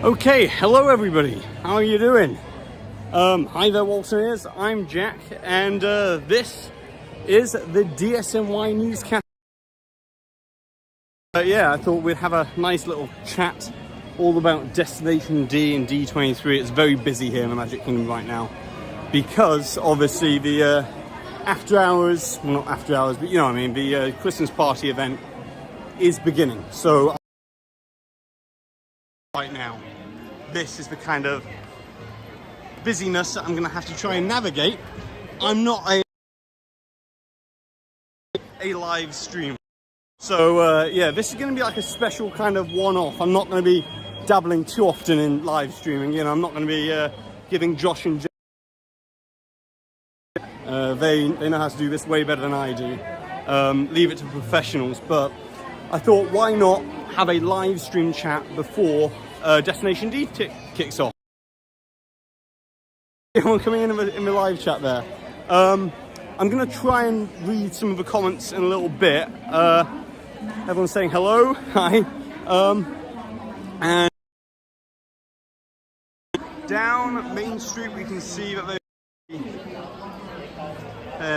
Okay, hello everybody. How are you doing? Hi there, Walters. I'm Jack, and this is the DSNY Newscast. Yeah, I thought we'd have a nice little chat all about Destination D and D23. It's very busy here in the Magic Kingdom right now because obviously the after hours, well, not after hours, but you know what I mean, the Christmas party event is beginning. So right now, this is the kind of busyness that I'm going to have to try and navigate. I'm not a live stream. So yeah, this is going to be like a special kind of one-off. I'm not going to be dabbling too often in live streaming. You know, I'm not going to be giving Josh and Jay. They know how to do this way better than I do. Leave it to professionals. But I thought, why not have a live stream chat before Destination D kicks off? Everyone coming in the live chat there. I'm going to try and read some of the comments in a little bit. Everyone's saying hello, hi. And down Main Street we can see that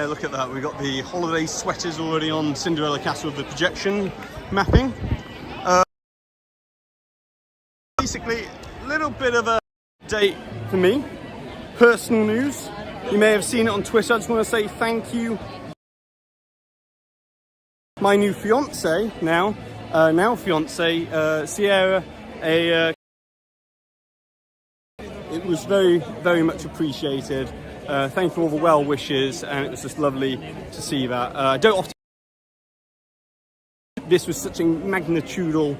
look at that, we've got the holiday sweaters already on Cinderella Castle with the projection mapping. Basically, a little bit of a date for me. Personal news. You may have seen it on Twitter. I just want to say thank you. My new fiance, now fiance, Sierra, it was very, very much appreciated. Thank you for all the well wishes, and it was just lovely to see that. I don't often. This was such a magnitudinal,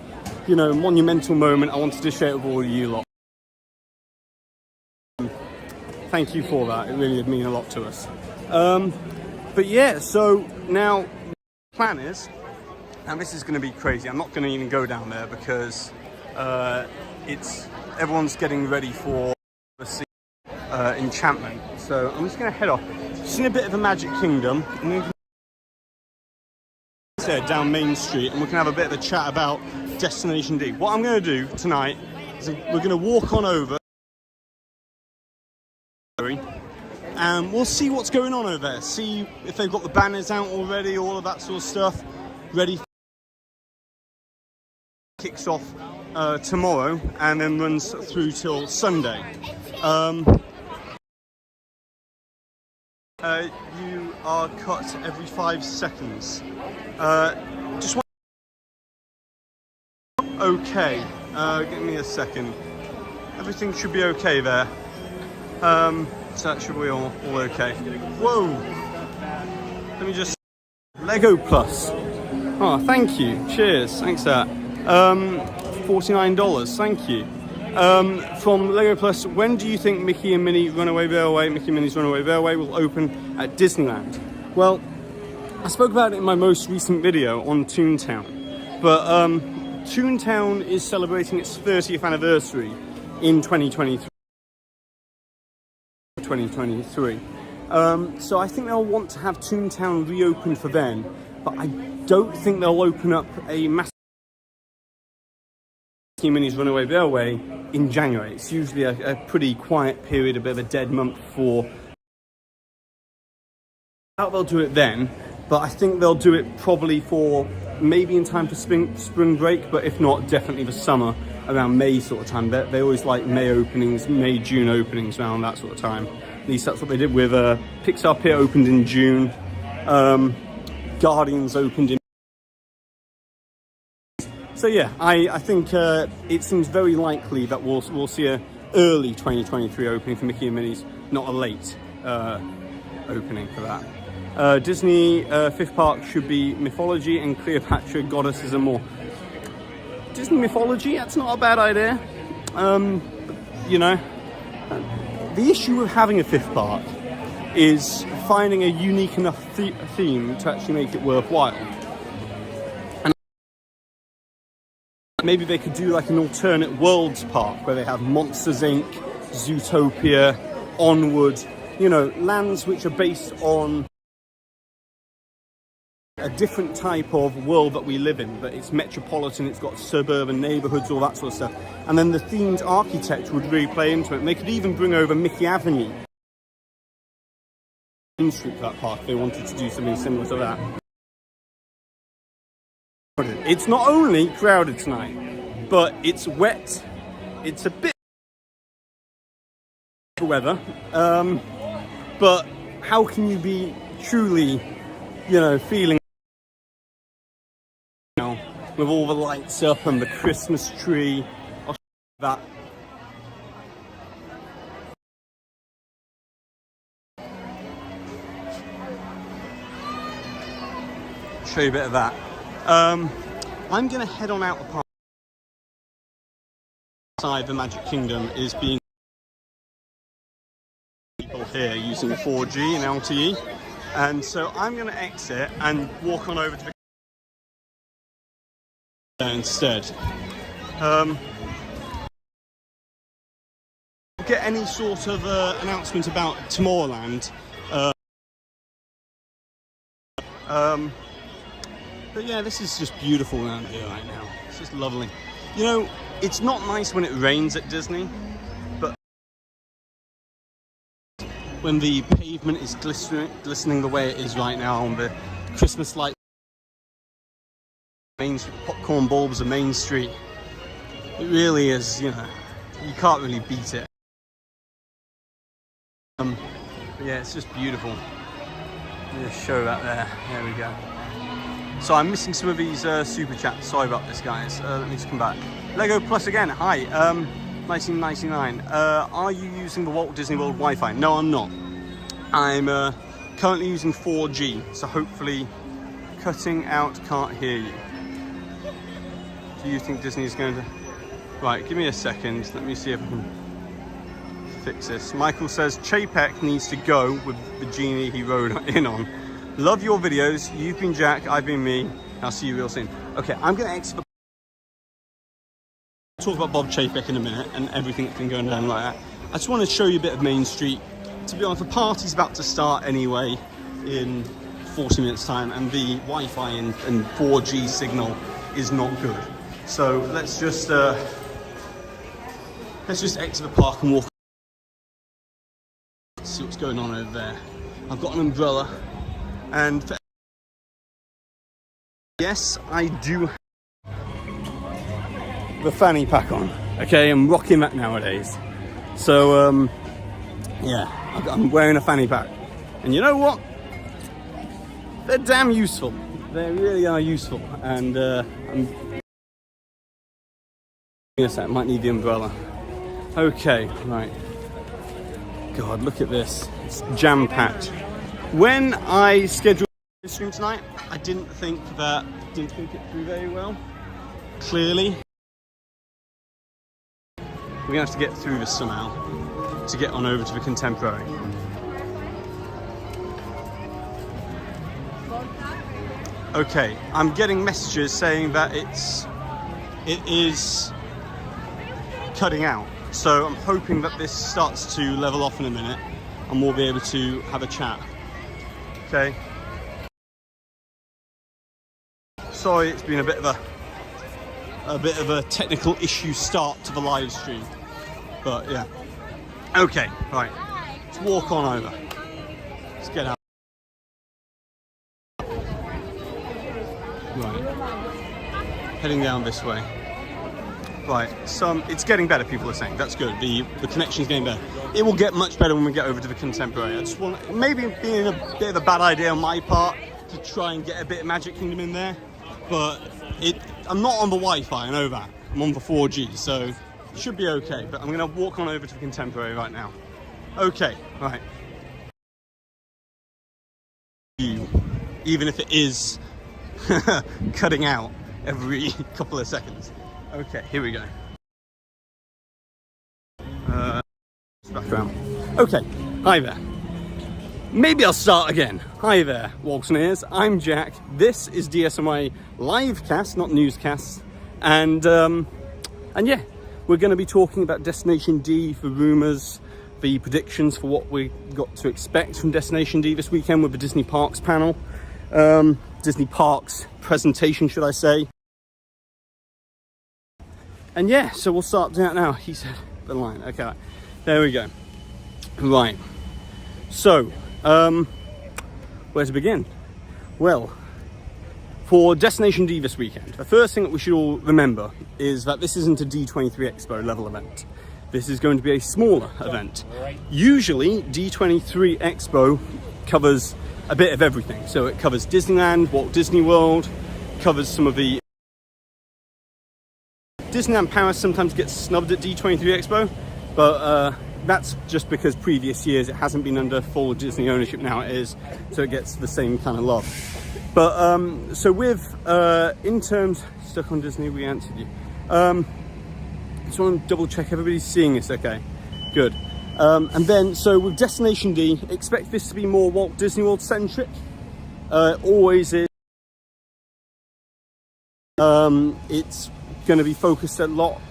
you know, monumental moment. I wanted to share it with all of you lot. Thank you for that. It really did mean a lot to us. But yeah, so now the plan is, and this is going to be crazy. I'm not going to even go down there because everyone's getting ready for the enchantment. So I'm just going to head off. Just in a bit of a Magic Kingdom. Down Main Street, and we can have a bit of a chat about Destination D. What I'm going to do tonight is we're going to walk on over and we'll see what's going on over there. See if they've got the banners out already, all of that sort of stuff ready. Kicks off tomorrow and then runs through till Sunday. You are cut every 5 seconds. Just want. Okay. Give me a second. Everything should be okay there. So that should be all okay. Whoa! Let me just. Lego Plus. Oh, thank you. Cheers. Thanks for that. $49. Thank you. From Lego Plus, when do you think Mickey and Minnie's Runaway Railway will open at Disneyland? Well, I spoke about it in my most recent video on Toontown, but Toontown is celebrating its 30th anniversary in 2023. So I think they'll want to have Toontown reopened for then, but I don't think they'll open up a massive Mickey and Minnie's Runaway Railway in January. It's usually a pretty quiet period, a bit of a dead month for. I doubt they'll do it then, but I think they'll do it probably for maybe in time for spring break, but if not, definitely the summer, around May sort of time. They always like May openings, May, June openings, around that sort of time. At least that's what they did with Pixar Pier opened in June, Guardians opened in. So yeah, I think it seems very likely that we'll see a early 2023 opening for Mickey and Minnie's, not a late opening for that. Disney fifth park should be mythology and Cleopatra goddesses and more. Disney mythology, that's not a bad idea. You know, the issue with having a fifth park is finding a unique enough theme to actually make it worthwhile. And maybe they could do like an alternate worlds park where they have Monsters Inc., Zootopia, Onward, you know, lands which are based on a different type of world that we live in, but it's metropolitan, it's got suburban neighborhoods, all that sort of stuff. And then the themed architecture would really play into it. And they could even bring over Mickey Avenue Main Street for that park if they wanted to do something similar to that. It's not only crowded tonight, but it's wet. It's a bit weather, but how can you be truly, you know, feeling with all the lights up and the Christmas tree? I'll show you that. Show you a bit of that. I'm going to head on out the park. Inside the Magic Kingdom is being people here using 4G and LTE, and so I'm going to exit and walk on over to the instead. Get any sort of announcement about Tomorrowland. But yeah, this is just beautiful around here right now. It's just lovely. You know, it's not nice when it rains at Disney, but when the pavement is glistening the way it is right now on the Christmas light, popcorn bulbs of Main Street, it really is, you know, you can't really beat it. But yeah, it's just beautiful. Let me just show that there. There we go. So I'm missing some of these super chats. Sorry about this, guys. Let me just come back. Lego Plus again. Hi. 1999. Are you using the Walt Disney World Wi-Fi? No, I'm not. I'm currently using 4G. So hopefully, cutting out. Can't hear you. Do you think Disney is going to? Right. Give me a second. Let me see if I can fix this. Michael says Chapek needs to go with the genie he rode in on. Love your videos. You've been Jack, I've been me. I'll see you real soon. Okay, I'm going to exit. Talk about Bob Chapek in a minute and everything that's been going down like that. I just want to show you a bit of Main Street. To be honest, the party's about to start anyway in 40 minutes time, and the Wi-Fi and 4G signal is not good. So let's just exit the park and walk. See what's going on over there. I've got an umbrella. And yes, I do have the fanny pack on. Okay, I'm rocking that nowadays. So, yeah, I'm wearing a fanny pack. And you know what? They're damn useful. They really are useful. And yes, I might need the umbrella. Okay, right. God, look at this. It's jam-packed. When I scheduled the stream tonight, I didn't think it through very well. Clearly, we're gonna have to get through this somehow to get on over to the Contemporary. Okay, I'm getting messages saying that it is cutting out. So I'm hoping that this starts to level off in a minute and we'll be able to have a chat. Okay. Sorry, it's been a bit of a technical issue start to the live stream, but yeah. Okay, right. Let's walk on over. Let's get out. Right. Heading down this way. Right. It's getting better. People are saying that's good. The connection's getting better. It will get much better when we get over to the Contemporary. I just want, maybe being a bit of a bad idea on my part to try and get a bit of Magic Kingdom in there, but I'm not on the Wi-Fi, I know that. I'm on the 4G, so it should be okay, but I'm going to walk on over to the Contemporary right now. Okay, right. Even if it is cutting out every couple of seconds. Okay, here we go. Back around. Okay, hi there. Maybe I'll start again. Hi there, Waltoneers. I'm Jack. This is DSNY Livecast, not Newscast. And yeah, we're going to be talking about Destination D, the rumours, the predictions for what we got to expect from Destination D this weekend with the Disney Parks panel. Disney Parks presentation, should I say. And yeah, so we'll start doing that now. He said the line. Okay, there we go. Right. So, where to begin? Well, for Destination D this weekend, the first thing that we should all remember is that this isn't a D23 Expo level event. This is going to be a smaller event. Usually, D23 Expo covers a bit of everything. So it covers Disneyland, Walt Disney World, covers some of the... Disneyland Paris sometimes gets snubbed at D23 Expo, but that's just because previous years it hasn't been under full Disney ownership. Now it is, so it gets the same kind of love. But so with in terms stuck on Disney, we answered you. Just want to double check everybody's seeing this. Okay, good. And then so with Destination D, expect this to be more Walt Disney World centric. Always is. It's going to be focused a lot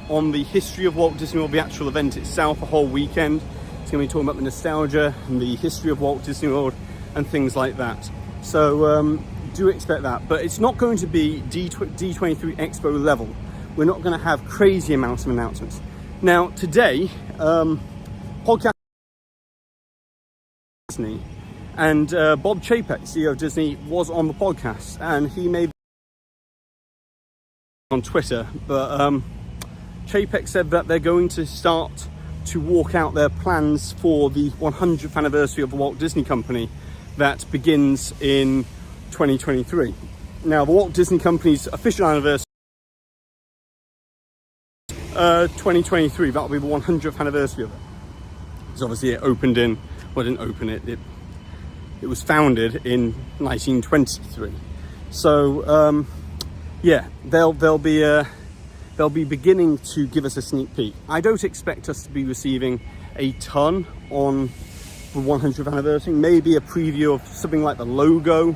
on the history of Walt Disney World, the actual event itself, a whole weekend. It's going to be talking about the nostalgia and the history of Walt Disney World and things like that. So do expect that, but it's not going to be D23 Expo level. We're not going to have crazy amounts of announcements. Now today, podcast Disney and Bob Chapek, CEO of Disney, was on the podcast, and he made on Twitter, but Chapek said that they're going to start to walk out their plans for the 100th anniversary of the Walt Disney Company that begins in 2023. Now, the Walt Disney Company's official anniversary 2023, that'll be the 100th anniversary of it. Because obviously it opened in, well, it didn't open it, it was founded in 1923. So yeah, they'll be beginning to give us a sneak peek. I don't expect us to be receiving a ton on the 100th anniversary. Maybe a preview of something like the logo,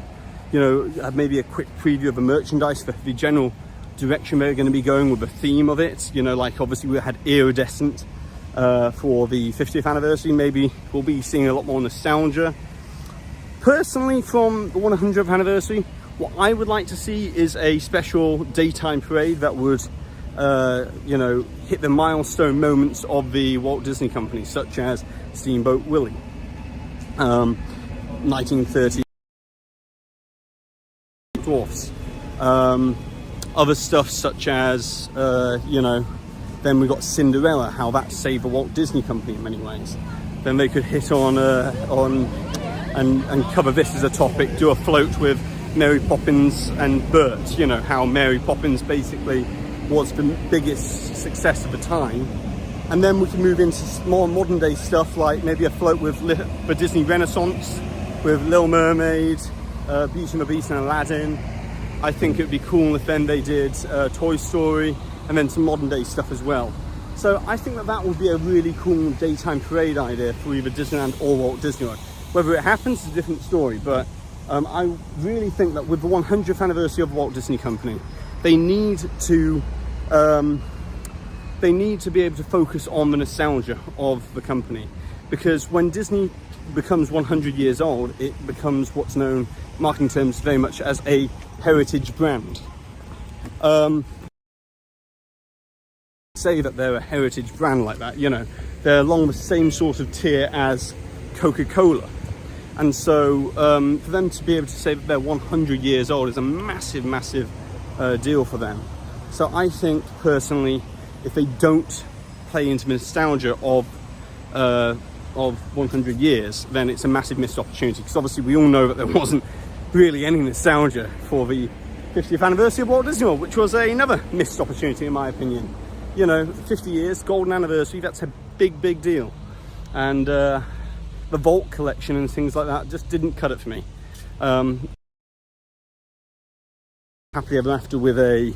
you know, maybe a quick preview of the merchandise for the general direction they're going to be going with the theme of it. You know, like obviously we had iridescent for the 50th anniversary. Maybe we'll be seeing a lot more nostalgia. Personally, from the 100th anniversary, what I would like to see is a special daytime parade that would, you know, hit the milestone moments of the Walt Disney Company, such as Steamboat Willie, 1930 Dwarfs, other stuff such as, you know, then we got Cinderella, how that saved the Walt Disney Company in many ways. Then they could hit on and cover this as a topic, do a float with Mary Poppins and Bert, you know, how Mary Poppins basically was the biggest success of the time. And then we can move into more modern day stuff, like maybe a float with the Disney Renaissance, with Little Mermaid, Beauty and the Beast and Aladdin. I think it would be cool if then they did Toy Story, and then some modern day stuff as well. So I think that that would be a really cool daytime parade idea for either Disneyland or Walt Disney World. Whether it happens is a different story, but I really think that with the 100th anniversary of the Walt Disney Company, they need to be able to focus on the nostalgia of the company, because when Disney becomes 100 years old, it becomes what's known, marketing terms, very much as a heritage brand. Say that they're a heritage brand like that, you know, they're along the same sort of tier as Coca-Cola. And so for them to be able to say that they're 100 years old is a massive, massive deal for them. So I think personally, if they don't play into the nostalgia of 100 years, then it's a massive missed opportunity. Because obviously we all know that there wasn't really any nostalgia for the 50th anniversary of Walt Disney World, which was another missed opportunity in my opinion. You know, 50 years, golden anniversary, that's a big, big deal. And the Vault collection and things like that just didn't cut it for me. Happily ever after with a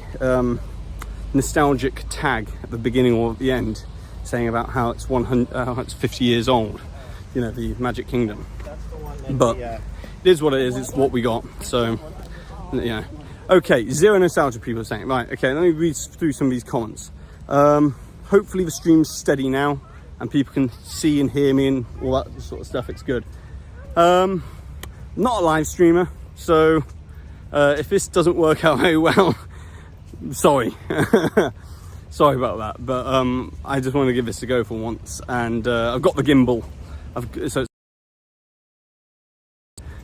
nostalgic tag at the beginning or at the end, saying about how it's 50 years old. You know, the Magic Kingdom. That's the one that but it is what it is. It's what we got. So, yeah. Okay, zero nostalgia. People are saying. Right. Okay. Let me read through some of these comments. Hopefully the stream's steady now and people can see and hear me and all that sort of stuff. It's good. Not a live streamer, so If this doesn't work out very well, sorry. Sorry about that, but I just want to give this a go for once, and I've got the gimbal,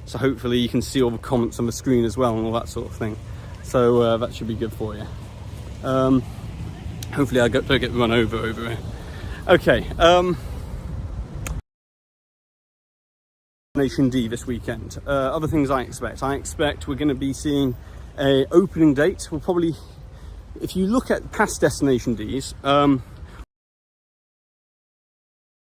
so hopefully you can see all the comments on the screen as well and all that sort of thing, so that should be good for you. Hopefully I don't get run over here. Okay, Destination D this weekend. Other things I expect we're going to be seeing a opening date. We'll probably, if you look at past Destination Ds,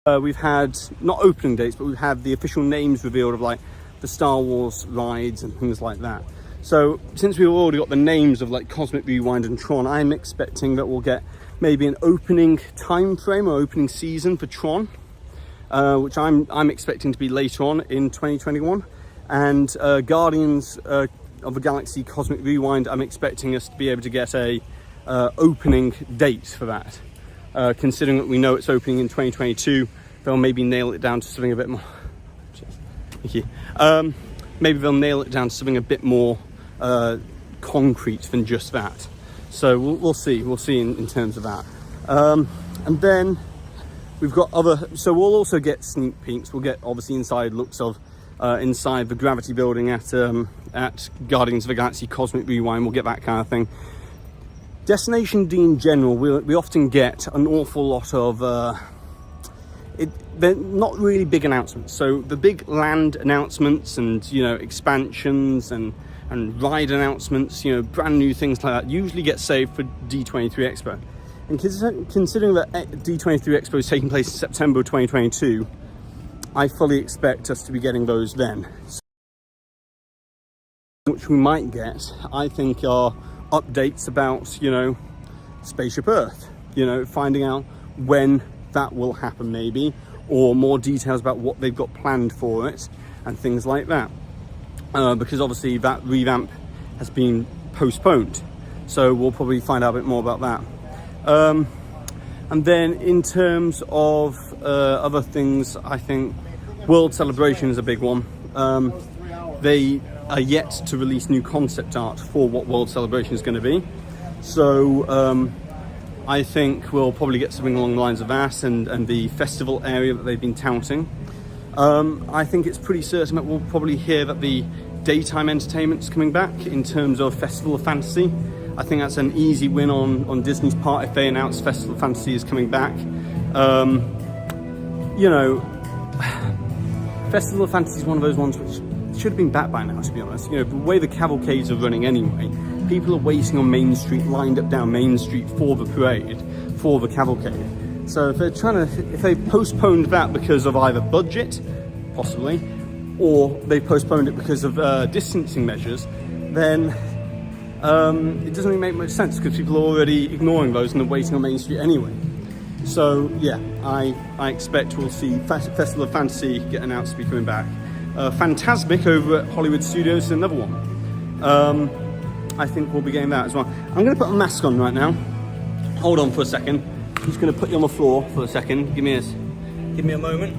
we've had not opening dates, but we've had the official names revealed of like the Star Wars rides and things like that. So since we've already got the names of like Cosmic Rewind and Tron, I'm expecting that we'll get maybe an opening time frame or opening season for Tron, which I'm expecting to be later on in 2021, and Guardians of the Galaxy Cosmic Rewind, I'm expecting us to be able to get a opening date for that. Considering that we know it's opening in 2022, they'll maybe nail it down to something a bit more. Thank you. Maybe they'll nail it down to something a bit more concrete than just that. So we'll see. We'll see in terms of that. And then we've got other. So we'll also get sneak peeks. We'll get obviously inside looks of inside the Gravity Building at Guardians of the Galaxy Cosmic Rewind. We'll get that kind of thing. Destination D in general, we often get an awful lot of. They're not really big announcements. So the big land announcements and, you know, expansions and ride announcements, you know, brand new things like that usually get saved for D23 Expo. And considering that D23 Expo is taking place in September 2022, I fully expect us to be getting those then. So, which we might get, I think, are updates about, you know, Spaceship Earth, you know, finding out when that will happen maybe, or more details about what they've got planned for it and things like that, because obviously that revamp has been postponed, so we'll probably find out a bit more about that. And then in terms of other things, I think World Celebration is a big one. They are yet to release new concept art for what World Celebration is going to be, so I think we'll probably get something along the lines of that and the festival area that they've been touting. I think it's pretty certain that we'll probably hear that the daytime entertainment's coming back in terms of Festival of Fantasy. I think that's an easy win on Disney's part if they announce Festival of Fantasy is coming back. You know, Festival of Fantasy is one of those ones which should have been back by now, to be honest. You know, the way the cavalcades are running anyway, people are waiting on Main Street, lined up down Main Street for the parade, for the cavalcade. So if they postponed that because of either budget, possibly, or they postponed it because of distancing measures, then it doesn't really make much sense because people are already ignoring those and they're waiting on Main Street anyway. So yeah, I expect we'll see Festival of Fantasy get announced to be coming back. Fantasmic over at Hollywood Studios is another one. I think we'll be getting that as well. I'm going to put a mask on right now. Hold on for a second. I'm just going to put you on the floor for a second. Give me a moment.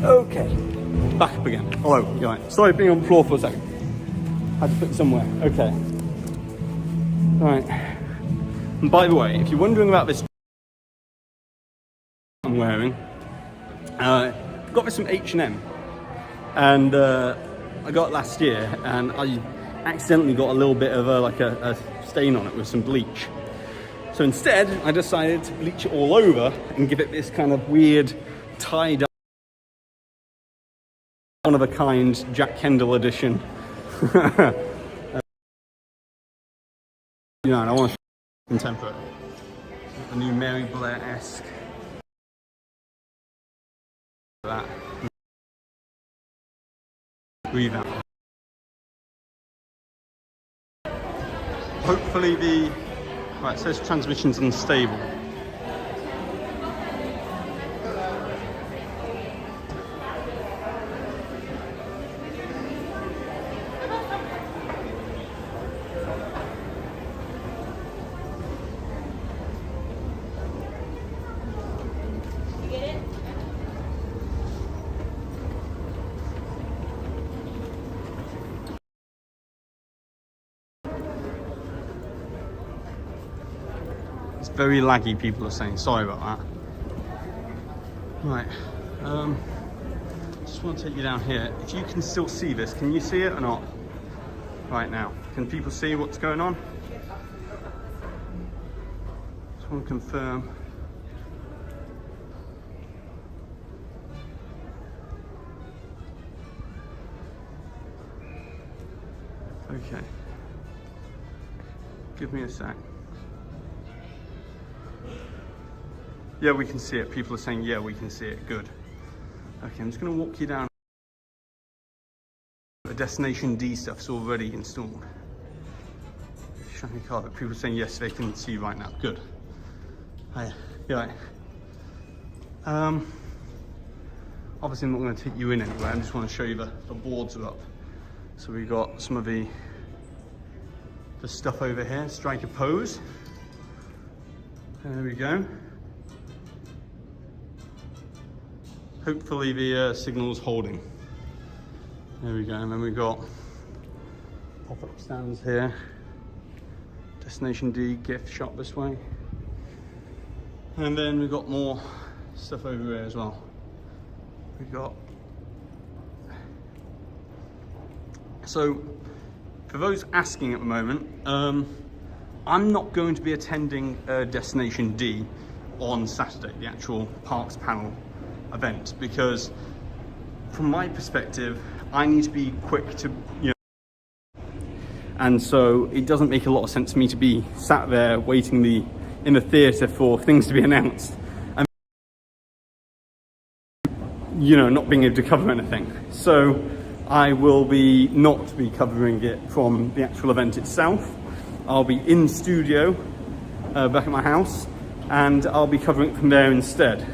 Okay, back up again. Hello, you're right. Sorry for being on the floor for a second. Had to put it somewhere. Okay. Right. And by the way, if you're wondering about this I'm wearing, got this from H&M, and I got it last year, and I accidentally got a little bit of a stain on it with some bleach. So instead, I decided to bleach it all over and give it this kind of weird tie-dye, one-of-a-kind Jack Kendall edition. You know, and I want to contemporary, a new Mary Blair-esque. That revamp. Hopefully it says transmission's unstable. It's very laggy, people are saying. Sorry about that. Right. Just want to take you down here. If you can still see this, can you see it or not? Right now. Can people see what's going on? Just want to confirm. Okay. Give me a sec. Yeah, we can see it. People are saying, yeah, we can see it. Good. Okay, I'm just going to walk you down. The Destination D stuff's already installed. Shiny card. People are saying, yes, they can see right now. Good. Hiya. You all right? Obviously, I'm not going to take you in anywhere. I just want to show you the boards are up. So we got some of the stuff over here. Strike a pose. There we go. Hopefully the signal's holding. There we go, and then we've got pop-up stands here. Destination D gift shop this way. And then we've got more stuff over here as well. We've got... So, for those asking at the moment, I'm not going to be attending Destination D on Saturday, the actual Parks Panel event, because from my perspective I need to be quick to, you know, and so it doesn't make a lot of sense for me to be sat there waiting in the theatre for things to be announced and, you know, not being able to cover anything. So I will not be covering it from the actual event itself. I'll be in studio back at my house, and I'll be covering it from there instead.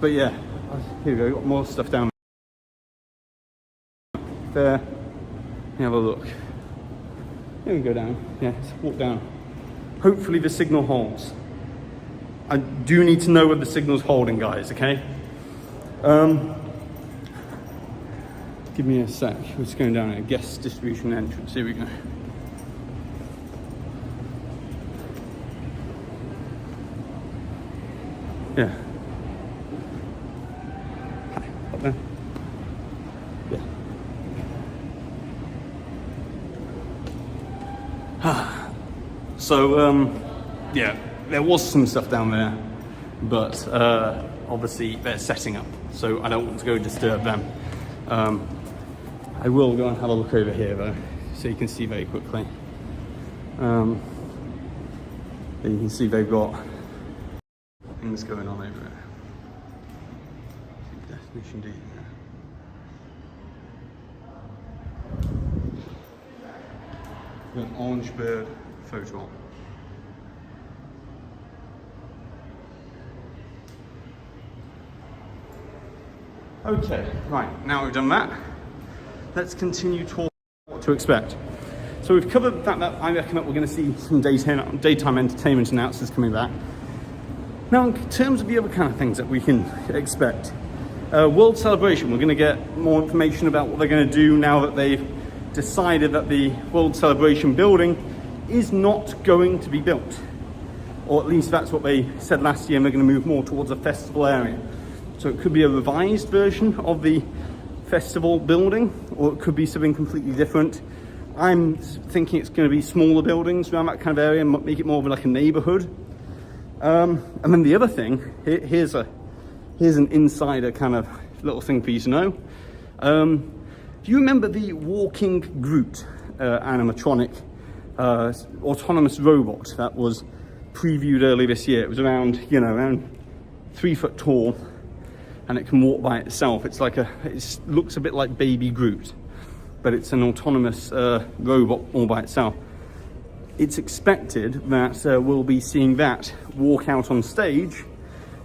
But yeah, here we go, got more stuff down there. Let me have a look. Here we go down, yeah, let's walk down. Hopefully the signal holds. I do need to know whether the signal's holding, guys, okay? Give me a sec, we're just going down a guest distribution entrance, here we go. Yeah. There. Yeah. So, yeah, there was some stuff down there, but obviously they're setting up, so I don't want to go disturb them. I will go and have a look over here though, so you can see very quickly. You can see they've got things going on over there. Destination D. Got an orange bird photo op. Okay, right, now we've done that, let's continue talking what to expect. So we've covered the fact that I reckon that we're going to see some daytime entertainment announcements coming back. Now, in terms of the other kind of things that we can expect, World Celebration, we're going to get more information about what they're going to do now that they've decided that the World Celebration building is not going to be built. Or at least that's what they said last year, and they're going to move more towards a festival area. So it could be a revised version of the festival building, or it could be something completely different. I'm thinking it's going to be smaller buildings around that kind of area and make it more of like a neighborhood. And then the other thing, here's an insider kind of little thing for you to know. Do you remember the walking Groot animatronic autonomous robot that was previewed early this year? It was around 3 foot tall, and it can walk by itself. It looks a bit like Baby Groot, but it's an autonomous robot all by itself. It's expected that we'll be seeing that walk out on stage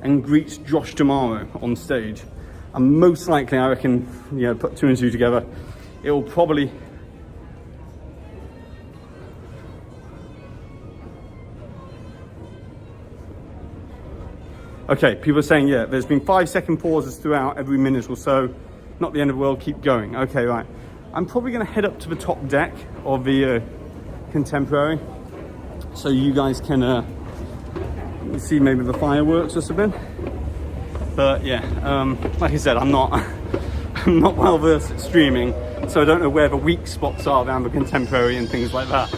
and greet Josh D'Amaro on stage. And most likely, I reckon, put two and two together, it will probably... Okay, people are saying, yeah, there's been 5-second pauses throughout every minute or so. Not the end of the world, keep going. Okay, right. I'm probably going to head up to the top deck of the Contemporary, so you guys can You see maybe the fireworks or something. But yeah, like I said, I'm not I'm not well versed at streaming, so I don't know where the weak spots are around the contemporary and things like that.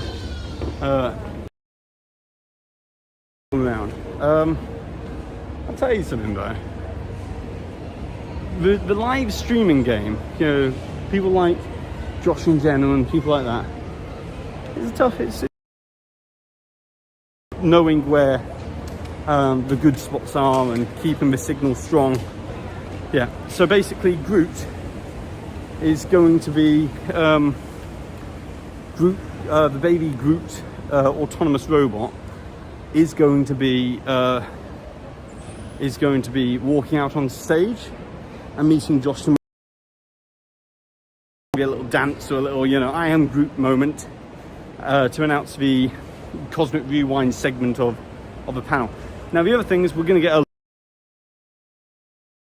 Around. I'll tell you something though. The live streaming game, you know, people like Josh and Jenna and people like that, it's tough. It's knowing where the good spots are and keeping the signal strong. Yeah, so basically Groot is going to be the baby Groot autonomous robot is going to be walking out on stage and meeting Josh and be a little dance or a little, you know, I am Groot moment to announce the Cosmic Rewind segment of the panel. Now the other thing is we're going to get a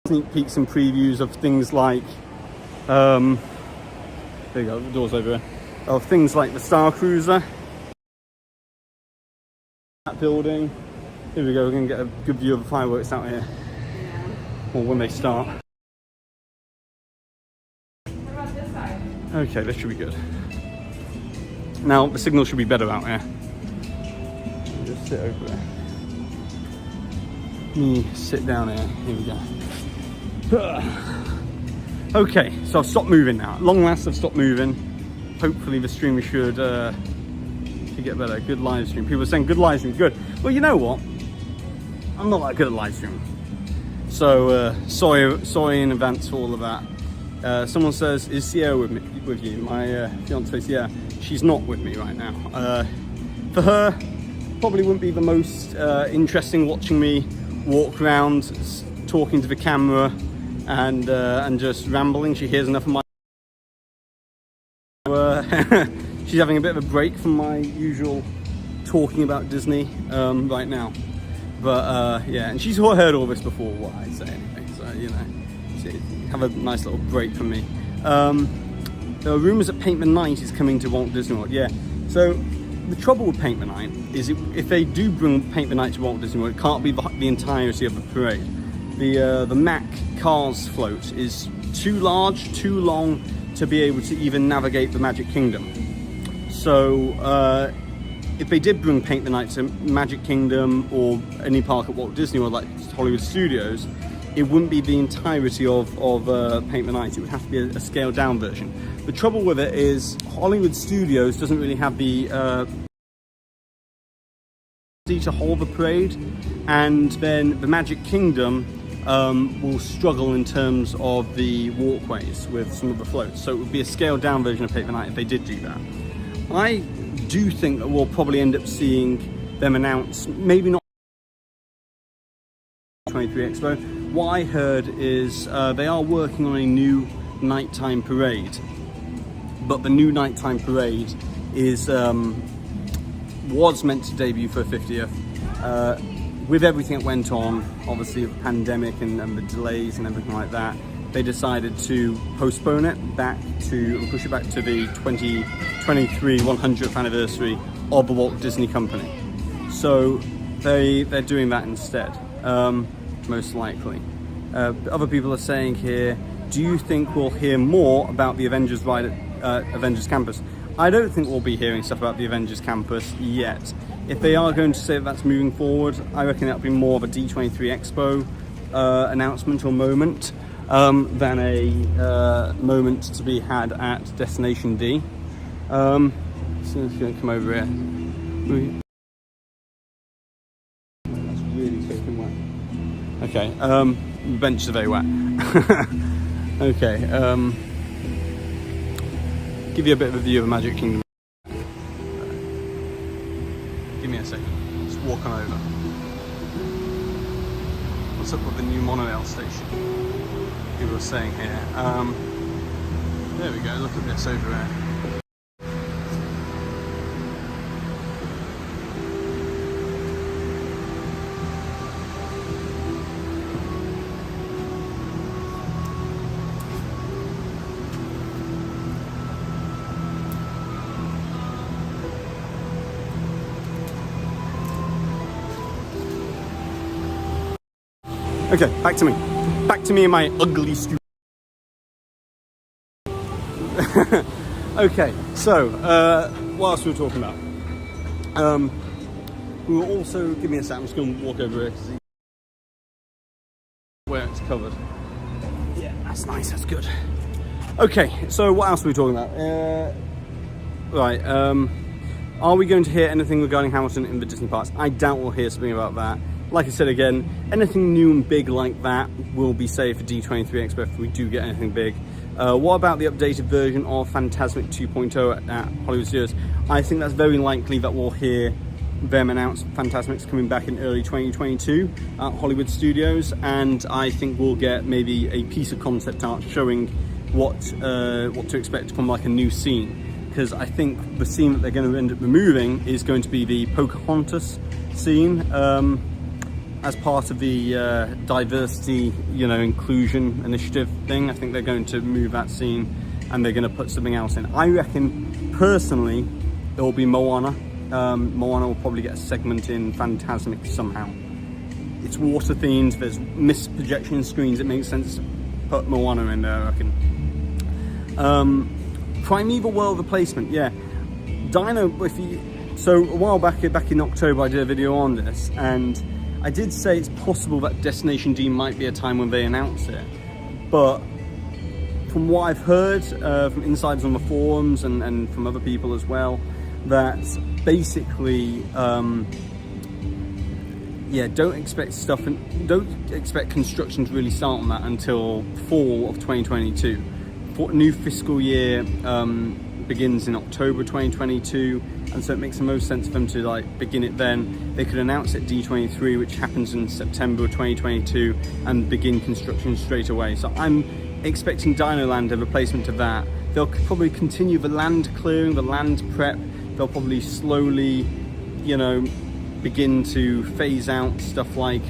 sneak peeks and previews of things like there you go, the door's over there, of things like the Star Cruiser, that building. Here we go, we're going to get a good view of the fireworks out here, or when they start. What about this side? Okay, this should be good. Now the signal should be better out here. Just sit over there. Me sit down here. Here we go. Okay, so I've stopped moving now. At long last, I've stopped moving. Hopefully the stream should get better. Good live stream. People are saying good live stream. Good. Well, you know what? I'm not that good at live streaming. So sorry in advance for all of that. Someone says, "Is Sierra with you?" My fiance Sierra. She's not with me right now. For her, probably wouldn't be the most interesting watching me walk around, talking to the camera, and just rambling. She hears enough of my. She's having a bit of a break from my usual talking about Disney right now. But yeah, and she's heard all this before what I say anyway. So you know, have a nice little break from me. There are rumours that Paint the Night is coming to Walt Disney World. Yeah. So the trouble with Paint the Night is if they do bring Paint the Night to Walt Disney World, it can't be the entirety of the parade. The Mack Cars float is too large, too long to be able to even navigate the Magic Kingdom. So if they did bring Paint the Night to Magic Kingdom or any park at Walt Disney World like Hollywood Studios, it wouldn't be the entirety of Paint the Night. It would have to be a scaled down version. The trouble with it is Hollywood Studios doesn't really have the to hold the parade, and then the Magic Kingdom will struggle in terms of the walkways with some of the floats. So it would be a scaled down version of Paint the Night if they did do that. I do think that we'll probably end up seeing them announce, maybe not D23 Expo. What I heard is they are working on a new nighttime parade, but the new nighttime parade is was meant to debut for 50th. With everything that went on, obviously the pandemic and the delays and everything like that, they decided to postpone it back to, and push it back to the 2023 100th anniversary of the Walt Disney Company. So they're doing that instead, most likely. Other people are saying here, do you think we'll hear more about the Avengers ride at Avengers Campus? I don't think we'll be hearing stuff about the Avengers Campus yet. If they are going to say that that's moving forward, I reckon that'll be more of a D23 Expo announcement or moment than a moment to be had at Destination D. So it's going to come over here. That's really soaking wet. Okay, benches are very wet. Okay, give you a bit of a view of Magic Kingdom. Give me a second, just walk on over. What's up with the new monorail station? People are saying here. There we go, look at this over there. Okay, back to me. Back to me and my ugly stupid. Okay, so what else were we talking about? We were also, give me a sec, I'm just going to walk over here to see where it's covered. Yeah, that's nice, that's good. Okay, so what else were we talking about? Right, are we going to hear anything regarding Hamilton in the Disney parks? I doubt we'll hear something about that. Like I said again, anything new and big like that will be saved for D23 Expo if we do get anything big. What about the updated version of Fantasmic 2.0 at Hollywood Studios? I think that's very likely that we'll hear them announce Fantasmic's coming back in early 2022 at Hollywood Studios, and I think we'll get maybe a piece of concept art showing what to expect from like a new scene. Because I think the scene that they're going to end up removing is going to be the Pocahontas scene as part of the diversity, inclusion initiative thing. I think they're going to move that scene and they're going to put something else in. I reckon, personally, it will be Moana. Moana will probably get a segment in Fantasmic somehow. It's water themed, there's missed projection screens, it makes sense to put Moana in there, I reckon. Primeval World replacement, yeah. Dino, so a while back in October I did a video on this, and I did say it's possible that Destination D might be a time when they announce it. But from what I've heard from insiders on the forums and from other people as well, that basically, don't expect construction to really start on that until fall of 2022. New fiscal year begins in October 2022, and so it makes the most sense for them to like begin it then. They could announce it D23, which happens in September 2022, and begin construction straight away. So I'm expecting Dinoland a replacement of that. They'll probably continue the land clearing, the land prep. They'll probably slowly, begin to phase out stuff like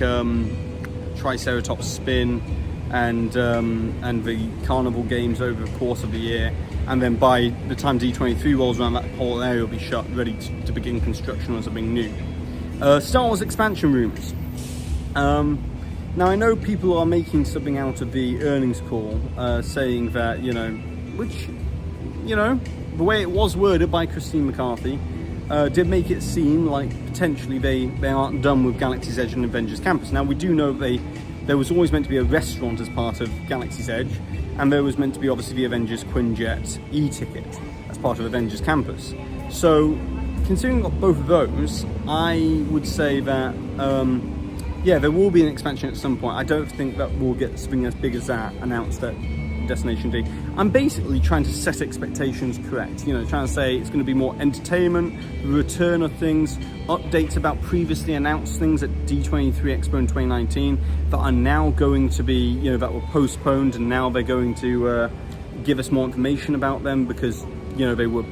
Triceratops Spin and the carnival games over the course of the year, and then by the time D23 rolls around, that whole area will be shut, ready to begin construction on something new. Star Wars expansion rooms. Now I know people are making something out of the earnings call, saying that the way it was worded by Christine McCarthy did make it seem like potentially they aren't done with Galaxy's Edge and Avengers Campus. Now we do know there was always meant to be a restaurant as part of Galaxy's Edge, and there was meant to be obviously the Avengers Quinjet e-ticket as part of Avengers Campus. So considering both of those, I would say that there will be an expansion at some point. I don't think that we'll get something as big as that announced at Destination D. I'm basically trying to set expectations correct, trying to say it's going to be more entertainment, return of things, updates about previously announced things at D23 Expo in 2019 that are now going to be, that were postponed, and now they're going to give us more information about them because, they were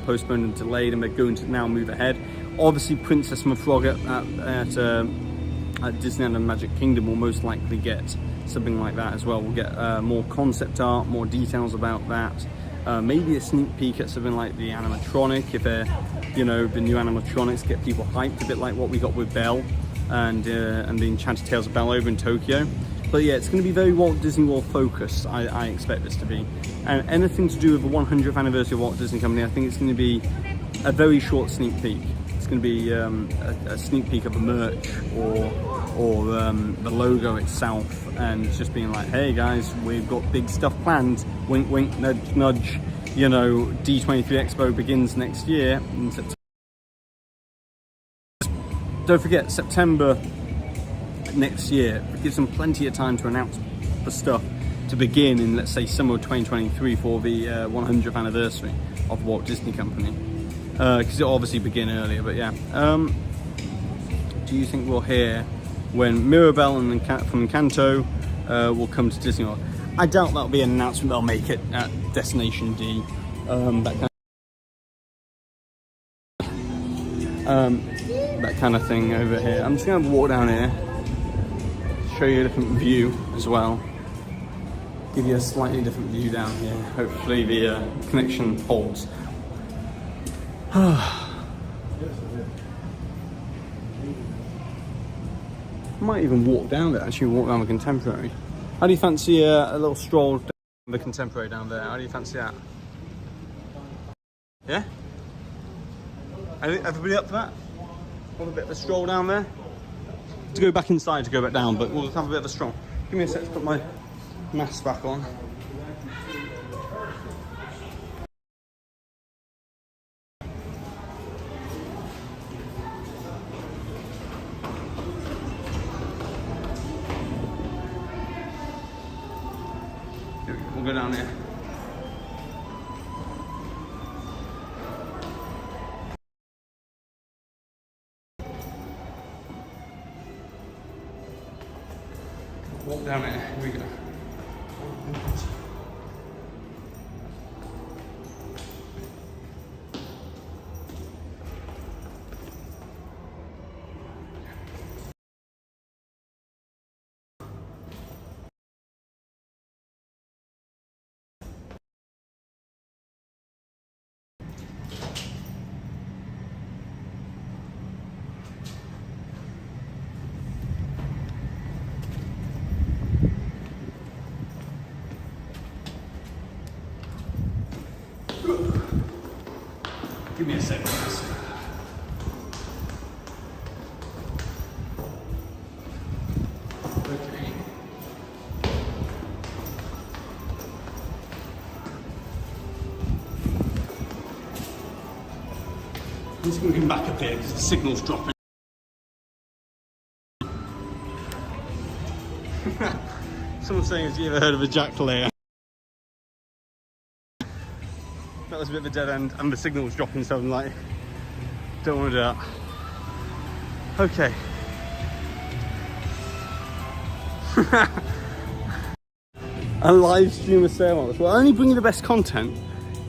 postponed and delayed, and they're going to now move ahead. Obviously, Princess and the Frog at Disneyland and Magic Kingdom will most likely get something like that as well. We'll get more concept art, more details about that. Maybe a sneak peek at something like the animatronic, if they're, the new animatronics get people hyped, a bit like what we got with Belle and the Enchanted Tales of Belle over in Tokyo. But yeah, it's going to be very Walt Disney World focused, I expect this to be. And anything to do with the 100th anniversary of Walt Disney Company, I think it's going to be a very short sneak peek. It's going to be a sneak peek of the merch or the logo itself, and just being like, hey guys, we've got big stuff planned, wink wink, nudge nudge, D23 Expo begins next year in September. Don't forget, September next year, it gives them plenty of time to announce the stuff to begin in, let's say, summer of 2023 for the 100th anniversary of Walt Disney Company. Because it'll obviously begin earlier, but yeah. Do you think we'll hear when Mirabelle and from Encanto will come to Disney World? I doubt that'll be an announcement they'll make it at Destination D. That kind of thing over here. I'm just going to walk down here, show you a different view as well. Give you a slightly different view down here. Hopefully the connection holds. might even walk down there, actually walk down the Contemporary. How do you fancy a little stroll down the Contemporary down there? How do you fancy that? Yeah? Everybody up for that? Want a bit of a stroll down there? To go back inside to go back down, but we'll have a bit of a stroll. Give me a sec to put my mask back on. We'll go down here. Walk down here. Here we go. Give me a second, guys. Okay. I'm just going to come back up here because the signal's dropping. Someone's saying, have you ever heard of a jack-layer? That was a bit of a dead end and the signal was dropping, so I'm like, don't want to do that. Okay. A live stream of sale. Well, I only bring you the best content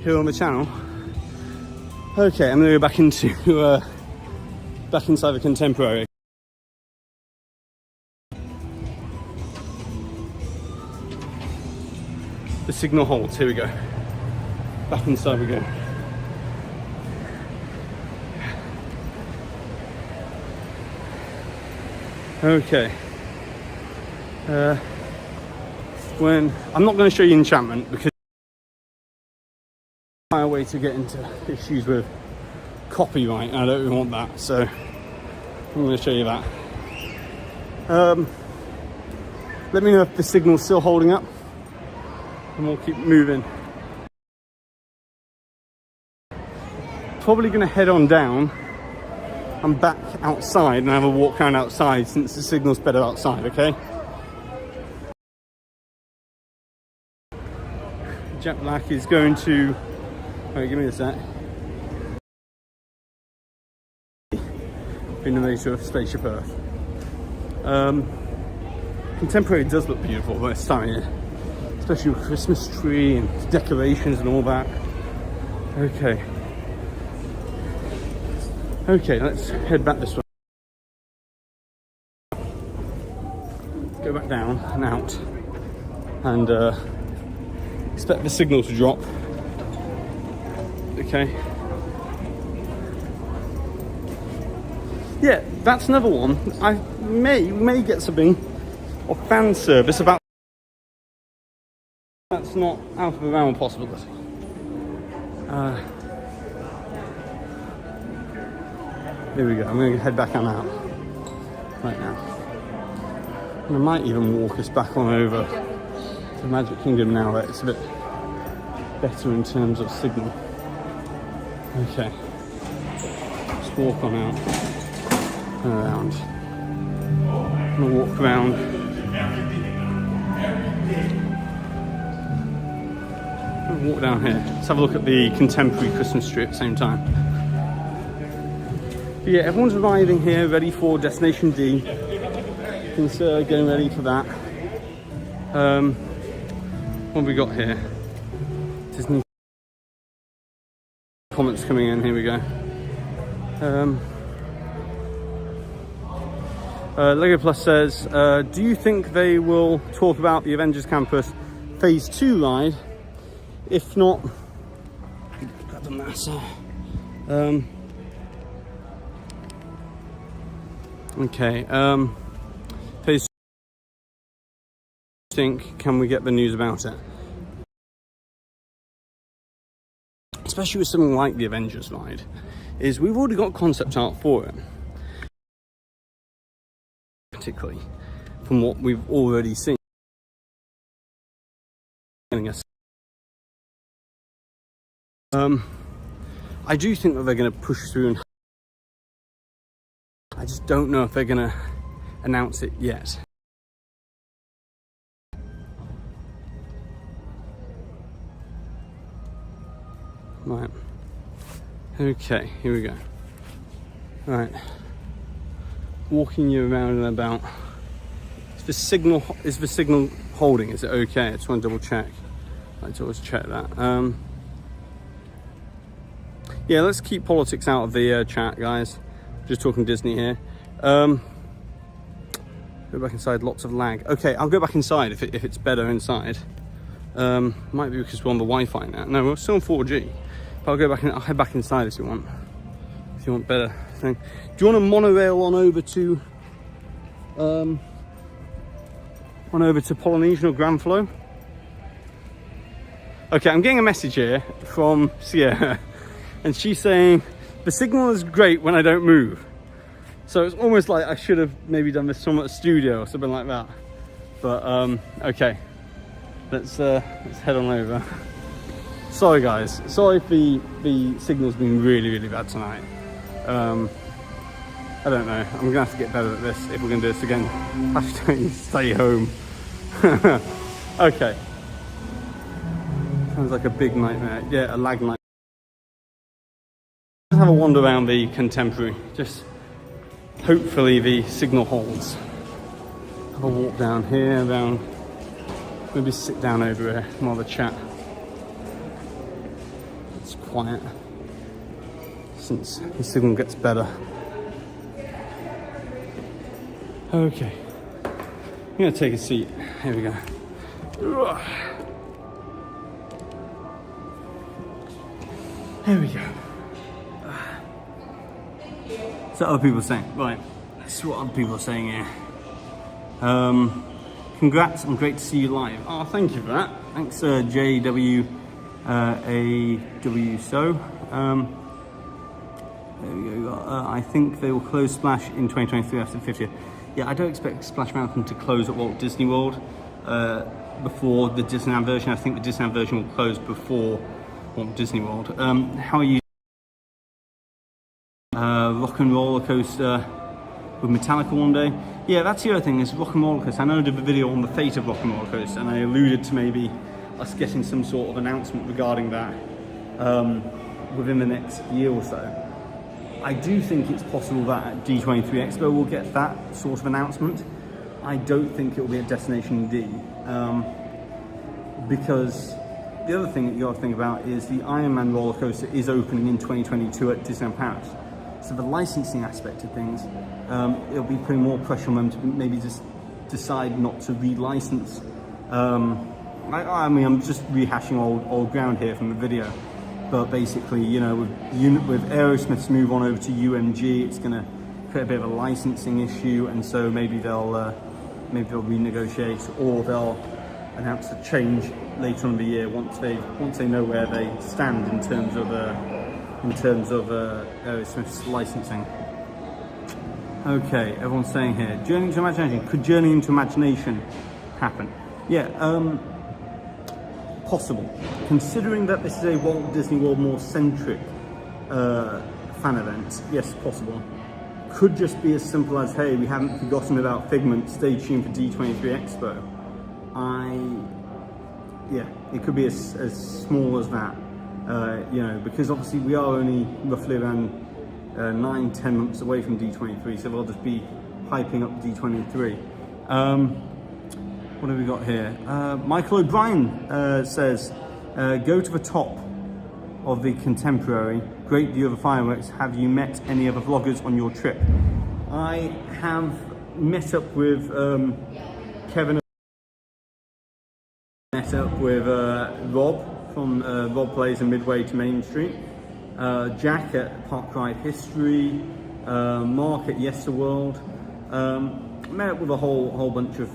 here on the channel. Okay, I'm gonna go back into back inside the Contemporary. The signal holds, here we go. Back inside we go. Okay. When I'm not going to show you enchantment because it's a way to get into issues with copyright and I don't really want that, so I'm going to show you that. Let me know if the signal's still holding up and we'll keep moving. Probably going to head on down. I'm back outside and have a walk around outside since the signal's better outside, okay? Jack Black is going to... Wait, give me a sec. In the nature of Spaceship Earth. Contemporary does look beautiful this time of year. Especially with Christmas tree and decorations and all that. Okay. Okay, let's head back this way. Go back down and out and expect the signal to drop. Okay. Yeah, that's another one. I may get something of fan service about. That's not out of the realm of possibility. Here we go, I'm going to head back on out right now. And I might even walk us back on over to Magic Kingdom now that it's a bit better in terms of signal. Okay, let's walk on out and around. I'm going to walk around. I'm going to walk down here. Let's have a look at the Contemporary Christmas tree at the same time. Yeah, everyone's arriving here ready for Destination D. Things are getting ready for that. What have we got here? Disney comments coming in, here we go. Lego Plus says, do you think they will talk about the Avengers Campus Phase 2 ride? If not, that doesn't matter. Okay, think can we get the news about it? Especially with something like the Avengers ride, is we've already got concept art for it. Particularly from what we've already seen. I do think that they're going to push through, and I just don't know if they're going to announce it yet. Right. Okay, here we go. Right. Walking you around and about. Is the signal holding? Is it okay? I just want to double check. I like to always check that. Yeah, let's keep politics out of the chat, guys. Just talking Disney here. Go back inside, lots of lag. Okay, I'll go back inside if it's better inside. Might be because we're on the Wi-Fi now. No, we're still on 4G. But I'll go back and I'll head back inside if you want. If you want better thing. Do you want a monorail on over to Polynesian or Grand Flow? Okay, I'm getting a message here from Sierra, and she's saying the signal is great when I don't move. So it's almost like I should have maybe done this from at a studio or something like that. But okay, let's head on over. Sorry guys, sorry if the signal's been really bad tonight. I don't know, I'm gonna have to get better at this if we're gonna do this again. Hashtag stay home. Okay. Sounds like a big nightmare. Yeah, a lag nightmare. Let's have a wander around the Contemporary. Just hopefully the signal holds. Have a walk down here, around. Maybe sit down over here and have a chat. It's quiet since the signal gets better. Okay, I'm gonna take a seat. Here we go. There we go. So other people are saying, right, that's what other people are saying here. Congrats and great to see you live. Oh, thank you for that. Thanks, JW AW So. There we go. I think they will close Splash in 2023 after the 50th. Yeah, I don't expect Splash Mountain to close at Walt Disney World before the Disneyland version. I think the Disneyland version will close before Walt Disney World. How are you? Rock and Roller Coaster with Metallica one day. Yeah, that's the other thing, is Rock and Roller Coaster. I know I did a video on the fate of Rock and Roller Coaster, and I alluded to maybe us getting some sort of announcement regarding that within the next year or so. I do think it's possible that at D23 Expo we'll get that sort of announcement. I don't think it will be at Destination D, because the other thing that you got to think about is the Iron Man roller coaster is opening in 2022 at Disneyland Paris. So the licensing aspect of things, it'll be putting more pressure on them to maybe just decide not to relicense. I mean, I'm just rehashing old ground here from the video, but basically, you know, with Aerosmith's move on over to UMG, it's going to create a bit of a licensing issue, and so maybe they'll renegotiate, or they'll announce a change later on in the year once they know where they stand in terms of Aerosmith's licensing. Okay, everyone's saying here, Journey into Imagination. Could Journey into Imagination happen? Yeah, possible. Considering that this is a Walt Disney World more centric fan event, yes, possible. Could just be as simple as, hey, we haven't forgotten about Figment, stay tuned for D23 Expo. Yeah, it could be as small as that. You know, because obviously we are only roughly around 9-10 months away from D23, so we'll just be hyping up D23. What have we got here? Michael O'Brien says, go to the top of the Contemporary, great view of the fireworks. Have you met any other vloggers on your trip? I have met up with Kevin, met up with Rob from Rob Plays and Midway to Main Street, Jack at Park Ride History, Mark at Yesterworld. Met up with a whole bunch of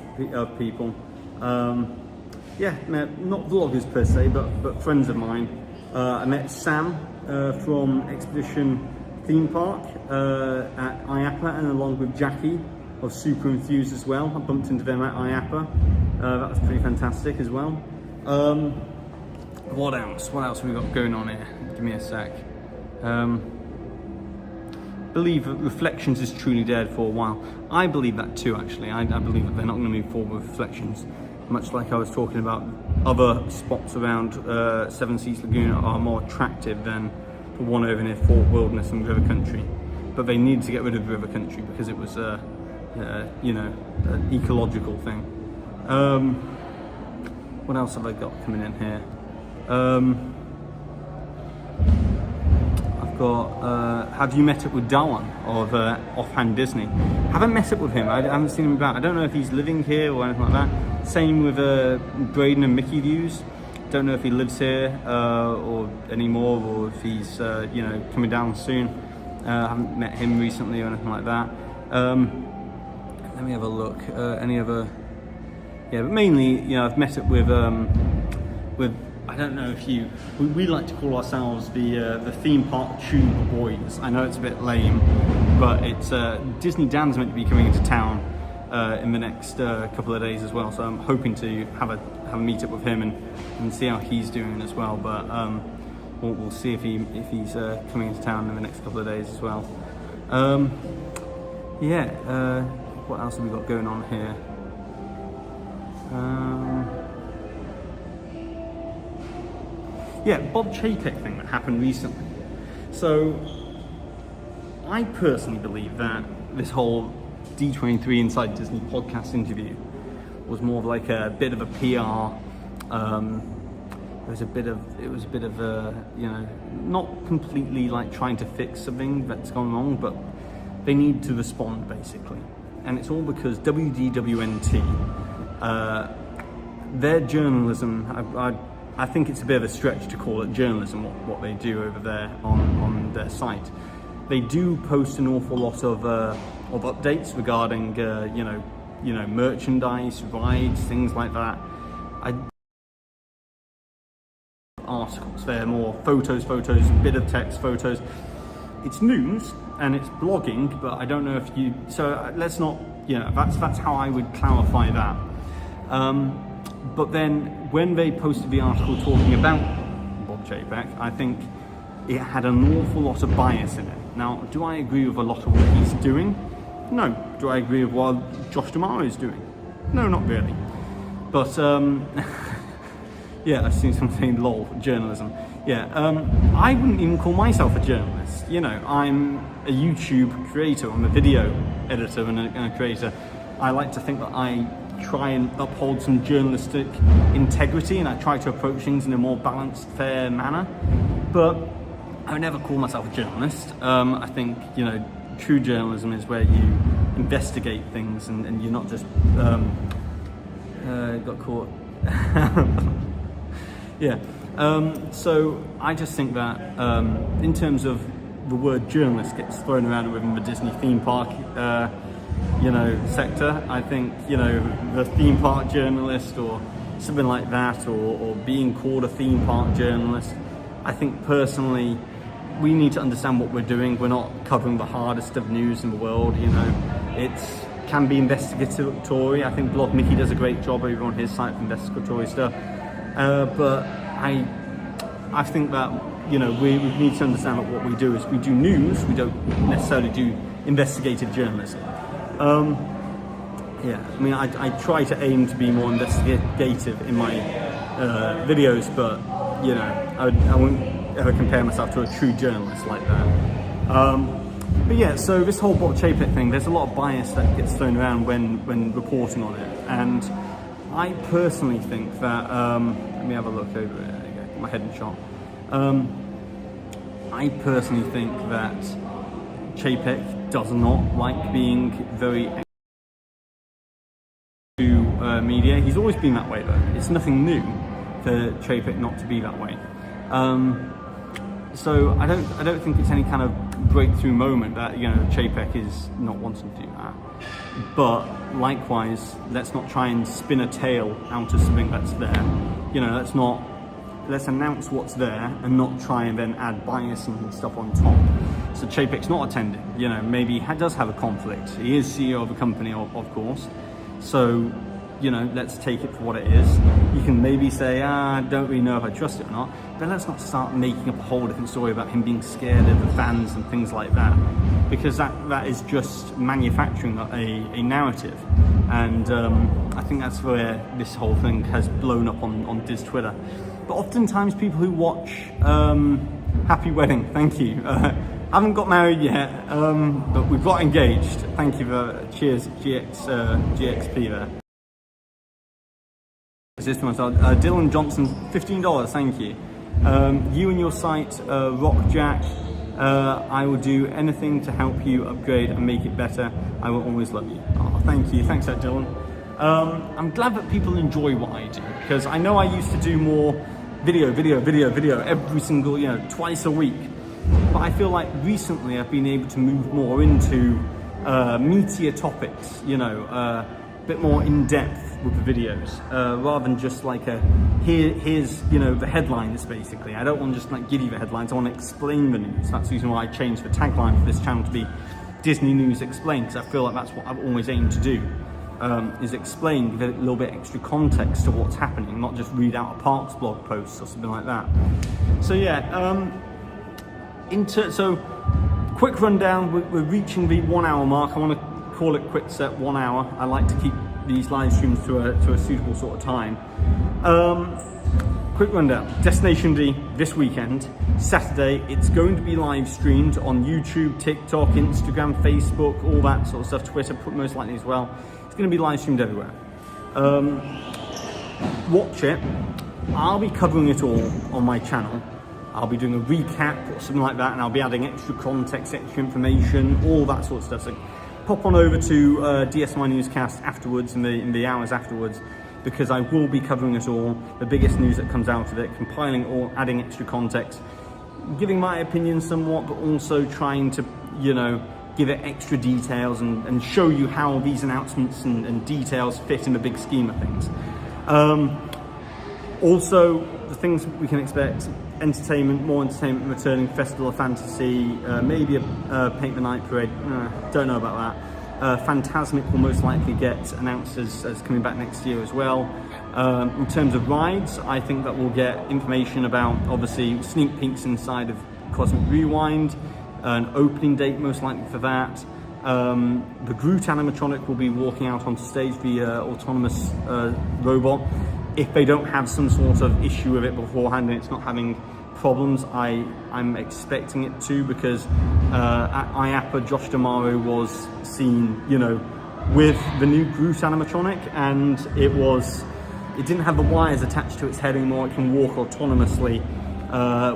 people. Yeah, not vloggers per se, but friends of mine. I met Sam from Expedition Theme Park at IAPA, and along with Jackie of Super Enthused as well. I bumped into them at IAPA. That was pretty fantastic as well. What else? What else have we got going on here? Give me a sec. Believe that Reflections is truly dead for a while. I believe that too, actually. I believe that they're not going to move forward with Reflections. Much like I was talking about, other spots around Seven Seas Lagoon are more attractive than the one over near Fort Wilderness and River Country. But they needed to get rid of River Country because it was, you know, an ecological thing. What else have I got coming in here? I've got, have you met up with Darwin of Offhand Disney? Haven't met up with him. I haven't seen him about. I don't know if he's living here or anything like that. Same with Braden and Mickey Views. Don't know if he lives here or anymore, or if he's you know, coming down soon. I haven't met him recently or anything like that. Let me have a look. Any other? Yeah, but mainly, you know, I've met up with I don't know if you. We like to call ourselves the theme park tube boys. I know it's a bit lame, but it's Disney Dan's meant to be coming into town in the next couple of days as well. So I'm hoping to have a meet up with him and see how he's doing as well. But we'll see if he's coming into town in the next couple of days as well. Yeah. What else have we got going on here? Yeah, Bob Chapek thing that happened recently. So I personally believe that this whole D23 Inside Disney podcast interview was more of like a bit of a PR. It was a bit of a, you know, not completely like trying to fix something that's gone wrong, but they need to respond basically. And it's all because WDWNT, their journalism, I think it's a bit of a stretch to call it journalism, what they do over there on their site. They do post an awful lot of updates regarding you know merchandise, rides, things like that. Articles, they're more photos, bit of text, photos. It's news and it's blogging, but I don't know if you. So let's not. You know, that's how I would clarify that. But then when they posted the article talking about Bob Chapek, I think it had an awful lot of bias in it. Now, do I agree with a lot of what he's doing? No. Do I agree with what Josh D'Amaro is doing? No, not really. But yeah, I've seen something lol, journalism. Yeah, I wouldn't even call myself a journalist. You know, I'm a YouTube creator. I'm a video editor and a creator. I like to think that I try and uphold some journalistic integrity, and I try to approach things in a more balanced, fair manner. But I would never call myself a journalist. I think, you know, true journalism is where you investigate things and you're not just got caught. Yeah. So I just think that in terms of the word journalist gets thrown around within the Disney theme park you know, sector. I think, you know, the theme park journalist or something like that, or being called a theme park journalist, I think personally we need to understand what we're doing. We're not covering the hardest of news in the world, you know. It can be investigatory. I think Blog Mickey does a great job over on his site for investigatory stuff. But I think that, you know, we need to understand that what we do is we do news, we don't necessarily do investigative journalism. Yeah, I mean, I try to aim to be more investigative in my videos, but, you know, I won't ever compare myself to a true journalist like that. But yeah, so this whole Bob Chapek thing, there's a lot of bias that gets thrown around when reporting on it, and I personally think that, let me have a look over it, there you go, get my head in shot. I personally think that Chapek does not like being very to media. He's always been that way though. It's nothing new for Chapek not to be that way. So I don't think it's any kind of breakthrough moment that, you know, Chapek is not wanting to do that. But likewise, let's not try and spin a tale out of something that's there. You know, let's announce what's there and not try and then add bias and stuff on top. So Chapek's not attending, you know, maybe he does have a conflict. He is CEO of a company, of course. So, you know, let's take it for what it is. You can maybe say, I don't really know if I trust it or not, but let's not start making up a whole different story about him being scared of the fans and things like that, because that is just manufacturing a narrative. And I think that's where this whole thing has blown up on Diz Twitter. But oftentimes people who watch Happy Wedding, thank you. Haven't got married yet, but we've got engaged. Thank you for cheers, GXP there. Dylan Johnson, $15, thank you. You and your site, Rock Jack. I will do anything to help you upgrade and make it better. I will always love you. Oh, thank you, thanks, Dylan. I'm glad that people enjoy what I do, because I know I used to do more video every single, you know, twice a week. But I feel like recently I've been able to move more into meatier topics, you know, a bit more in depth with the videos, rather than just like here's, you know, the headlines basically. I don't want to just like give you the headlines, I want to explain the news. That's the reason why I changed the tagline for this channel to be Disney News Explained, because I feel like that's what I've always aimed to do, is explain, give a little bit extra context to what's happening, not just read out a Parks blog post or something like that. So yeah, so quick rundown, we're reaching the 1 hour mark. I want to call it quits at 1 hour. I like to keep these live streams to a suitable sort of time. Quick rundown, Destination D this weekend, Saturday. It's going to be live streamed on YouTube, TikTok, Instagram, Facebook, all that sort of stuff, Twitter most likely as well. It's going to be live streamed everywhere. Watch it. I'll be covering it all on my channel. I'll be doing a recap or something like that, and I'll be adding extra context, extra information, all that sort of stuff. So pop on over to DSNY Newscast afterwards, in the hours afterwards, because I will be covering it all, the biggest news that comes out of it, compiling all, adding extra context, giving my opinion somewhat, but also trying to, you know, give it extra details and show you how these announcements and details fit in the big scheme of things. Also, the things we can expect: entertainment, more entertainment returning, Festival of Fantasy, maybe a Paint the Night Parade, don't know about that. Fantasmic will most likely get announced as coming back next year as well. In terms of rides, I think that we'll get information about, obviously, sneak peeks inside of Cosmic Rewind, an opening date most likely for that. The Groot animatronic will be walking out onto stage, the autonomous robot. If they don't have some sort of issue with it beforehand and it's not having problems, I'm expecting it to, because at IAPA, Josh D'Amaro was seen, you know, with the new Groot animatronic, and it didn't have the wires attached to its head anymore. It can walk autonomously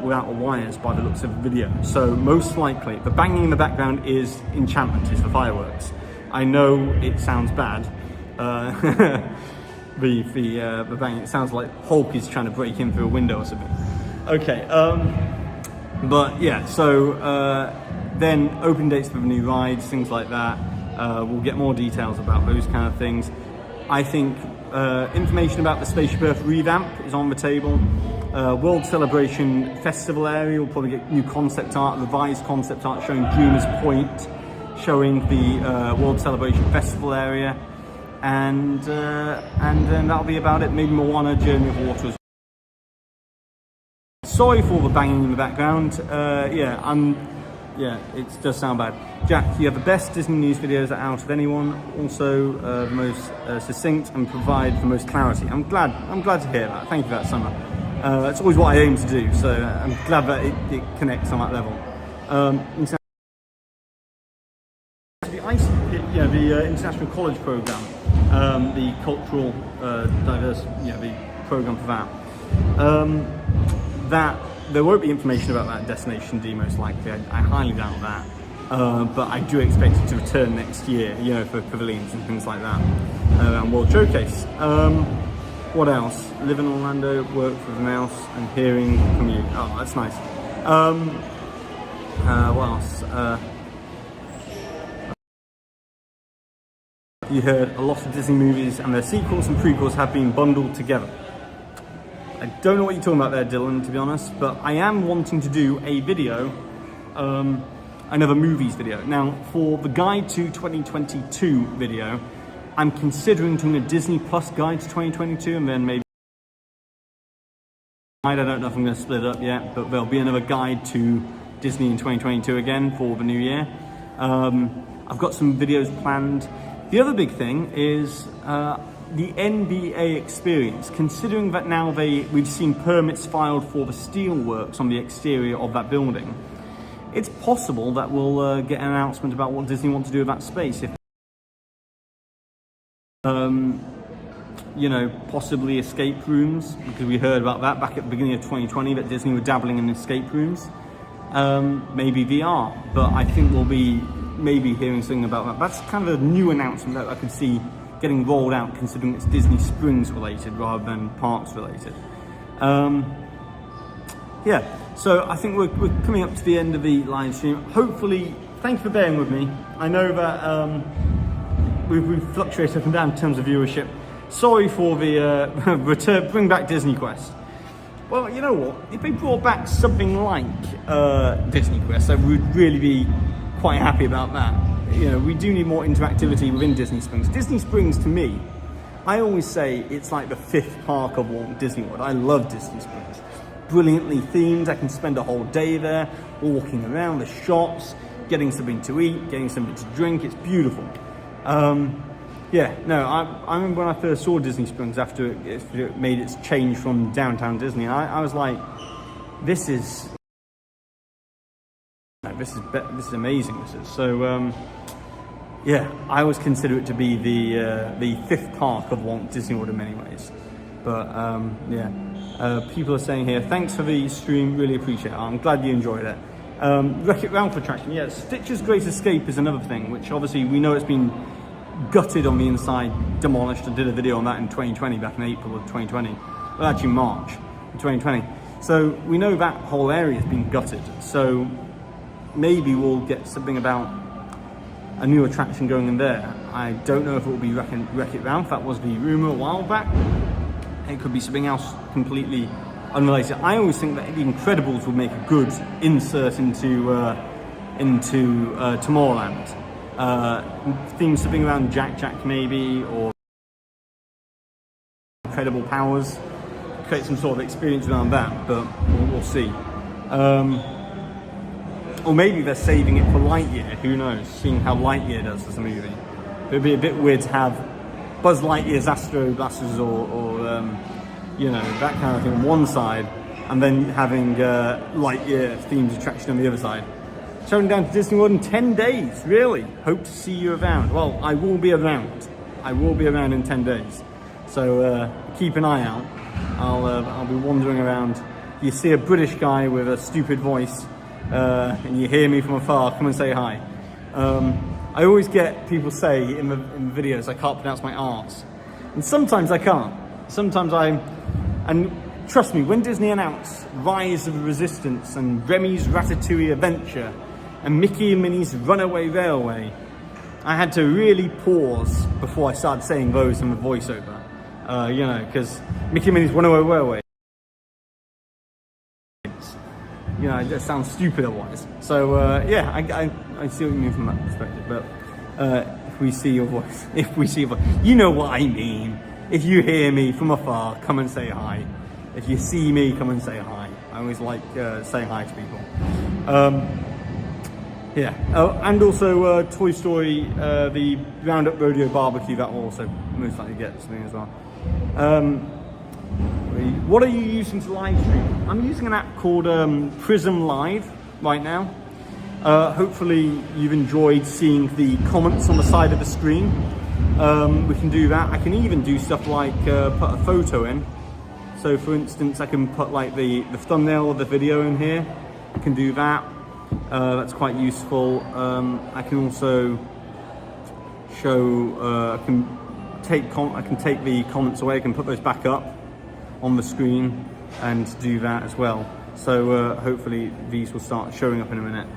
without the wires by the looks of the video. So most likely, the banging in the background is enchantment, is for fireworks. I know it sounds bad. The bang, it sounds like Hulk is trying to break in through a window or something. Okay, but yeah, so then open dates for the new rides, things like that. We'll get more details about those kind of things. I think information about the Spaceship Earth revamp is on the table. World Celebration Festival area will probably get new concept art, revised concept art showing Dreamer's Point, showing the World Celebration Festival area. And then that'll be about it. Maybe Moana, Journey of Water as well. Sorry for all the banging in the background. Yeah, it does sound bad. Jack, you have the best Disney news videos out of anyone. Also, the most succinct and provide the most clarity. I'm glad to hear that. Thank you for that, Summer. It's always what I aim to do, so I'm glad that it connects on that level. The International College Program, the cultural diverse, the program for that. That there won't be information about that Destination D most likely. I highly doubt that. But I do expect it to return next year, for pavilions and things like that around World Showcase. What else? Live in Orlando, work with the mouse and hearing from you. Oh, that's nice. What else? You heard a lot of Disney movies and their sequels and prequels have been bundled together. I don't know what you're talking about there, Dylan, to be honest, but I am wanting to do a video, another movies video. Now, for the Guide to 2022 video, I'm considering doing a Disney Plus Guide to 2022, and then maybe, I don't know if I'm going to split it up yet, but there'll be another guide to Disney in 2022 again for the new year. I've got some videos planned. The other big thing is the NBA experience. Considering that now we've seen permits filed for the steelworks on the exterior of that building, it's possible that we'll get an announcement about what Disney want to do with that space. If, you know, possibly escape rooms, because we heard about that back at the beginning of 2020, that Disney were dabbling in escape rooms. Maybe VR, but I think we'll be maybe hearing something about that. That's kind of a new announcement that I could see getting rolled out, considering it's Disney Springs related rather than parks related. Yeah, so I think we're coming up to the end of the live stream. Hopefully, thank you for bearing with me. I know that we've fluctuated up and down in terms of viewership. Sorry for the return, bring back Disney Quest. Well, you know what? If they brought back something like Disney Quest, I would really be quite happy about that. You know, we do need more interactivity within Disney Springs. Disney Springs, to me, I always say it's like the fifth park of Walt Disney World. I love Disney Springs. Brilliantly themed. I can spend a whole day there, walking around the shops, getting something to eat, getting something to drink. It's beautiful. Yeah, no, I remember when I first saw Disney Springs after it made its change from downtown Disney. I was like, this is amazing. This is so. Yeah, I always consider it to be the fifth park of Walt Disney World in many ways. But yeah, people are saying here, thanks for the stream, really appreciate it. I'm glad you enjoyed it. Wreck-It Ralph attraction, yeah. Stitch's Great Escape is another thing, which obviously we know it's been gutted on the inside, demolished. I did a video on that in 2020, back in April of 2020. Well, actually March of 2020. So we know that whole area has been gutted. So maybe we'll get something about a new attraction going in there. I don't know if it will be Wreck-It Ralph. That was the rumor a while back. It could be something else completely unrelated. I always think that The Incredibles would make a good insert into Tomorrowland. Theme something around Jack maybe, or incredible powers. Create some sort of experience around that, but we'll see. Or maybe they're saving it for Lightyear, who knows, seeing how Lightyear does as a movie. It would be a bit weird to have Buzz Lightyear's Astro Blasters or you know, that kind of thing on one side, and then having Lightyear themed attraction on the other side. Showing down to Disney World in 10 days, really? Hope to see you around. Well, I will be around. I will be around in 10 days. So keep an eye out. I'll be wandering around. You see a British guy with a stupid voice, and you hear me from afar, come and say hi. I always get people say in the videos I can't pronounce my R's. And sometimes I can't. Sometimes and trust me, when Disney announced Rise of the Resistance and Remy's Ratatouille Adventure and Mickey and Minnie's Runaway Railway, I had to really pause before I started saying those in the voiceover. You know, because Mickey and Minnie's Runaway Railway, you know, that sounds stupid otherwise. So yeah, I see what you mean from that perspective. But if we see your voice, you know what I mean. If you hear me from afar, come and say hi. If you see me, come and say hi. I always like saying hi to people. Yeah, and also Toy Story, the Roundup Rodeo Barbecue, that will also most likely get something as well. What are you using to live stream? I'm using an app called Prism Live right now. Hopefully you've enjoyed seeing the comments on the side of the screen. We can do that. I can even do stuff like put a photo in. So for instance, I can put like the thumbnail of the video in here. I can do that. That's quite useful. I can also show, I can take the comments away. I can put those back up on the screen and do that as well. So hopefully these will start showing up in a minute.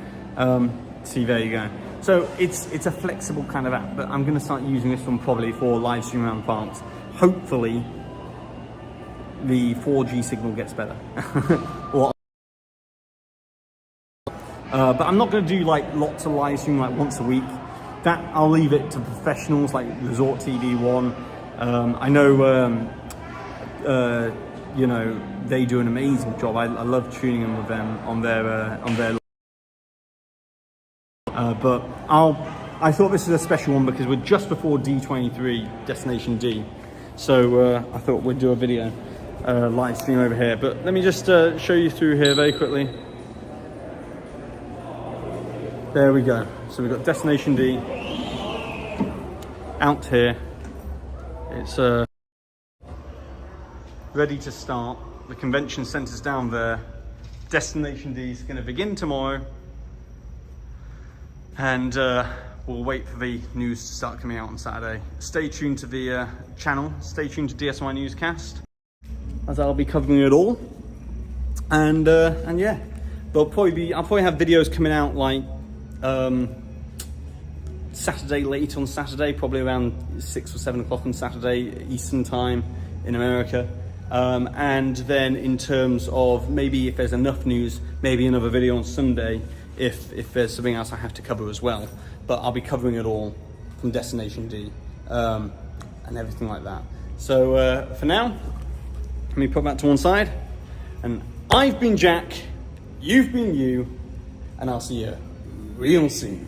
See, there you go. So it's a flexible kind of app, but I'm going to start using this one probably for live stream around parks. Hopefully the 4G signal gets better. But I'm not going to do like lots of live stream like once a week. That I'll leave it to professionals like Resort TV One. I know you know, they do an amazing job. I love tuning in with them on their but I thought this was a special one because we're just before D23 Destination D, so I thought we'd do a video live stream over here. But let me just show you through here very quickly. There we go. So we've got Destination D out here. It's ready to start. The convention center's down there. Destination D is going to begin tomorrow. And we'll wait for the news to start coming out on Saturday. Stay tuned to the channel. Stay tuned to DSNY Newscast, as I'll be covering it all. And yeah, I'll probably have videos coming out like Saturday, late on Saturday, probably around 6 or 7 o'clock on Saturday Eastern time in America. And then in terms of maybe if there's enough news, maybe another video on Sunday if there's something else I have to cover as well. But I'll be covering it all from Destination D and everything like that. So for now, let me put that to one side. And I've been Jack, you've been you, and I'll see you real soon.